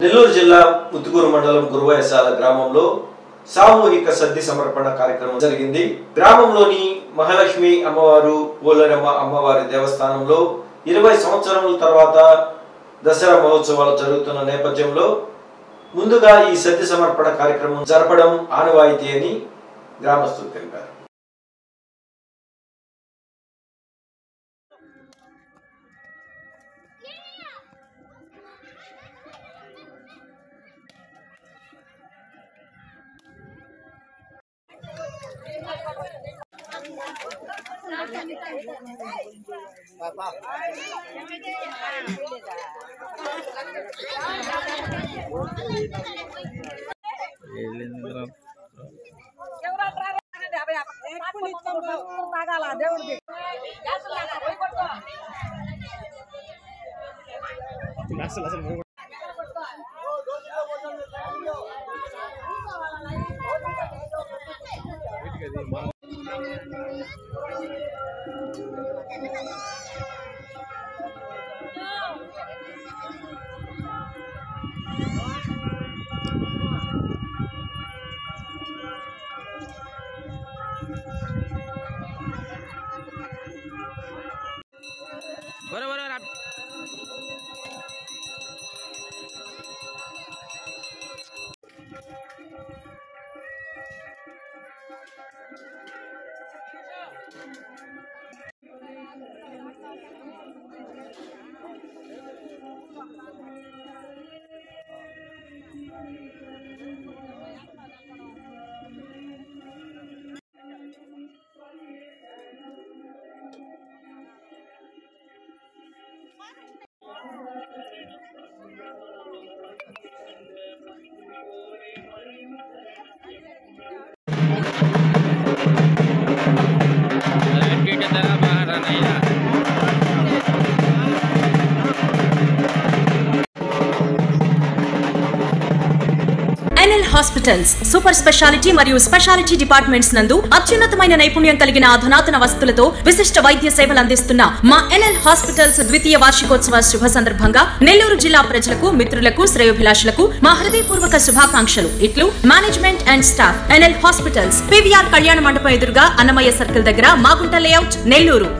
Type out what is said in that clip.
నెల్లూరు జిల్లా ముత్తుకూరు మండలం గురువాయసాల గ్రామంలో సామూహిక సద్ది సమర్పణ కార్యక్రమం జరిగింది. గ్రామంలోని మహాలక్ష్మి అమ్మవారు పోలేరమ్మ అమ్మవారి దేవస్థానంలో 20 సంవత్సరాల తర్వాత దసరా మహోత్సవాలు జరుగుతున్న నేపథ్యంలో ముందుగా ఈ సద్ది సమర్పణ కార్యక్రమం జరపడం ఆనవాయితీ అని గ్రామస్తులు తెలిపారు. ఎన్ఎల్ హాస్పిటల్స్ సూపర్ స్పెషాలిటీ మరియు స్పెషాలిటీ డిపార్ట్మెంట్స్ నందు అత్యున్నతమైన నైపుణ్యం కలిగిన అధునాతన వసతులతో విశిష్ట వైద్య సేవలు అందిస్తున్న మా ఎన్ఎల్ హాస్పిటల్స్ ద్వితీయ వార్షికోత్సవ శుభ సందర్భంగా నెల్లూరు జిల్లా ప్రజలకు, మిత్రులకు, శ్రేయోభిలాషులకు మా హృదయపూర్వక శుభాకాంక్షలు. ఇట్లు management and staff. NL hospitals, PVR కళ్యాణ మండపం ఎదురుగా అన్నమయ్య సర్కిల్ దగ్గర, మాగుంట లేఅవుట్, నెల్లూరు.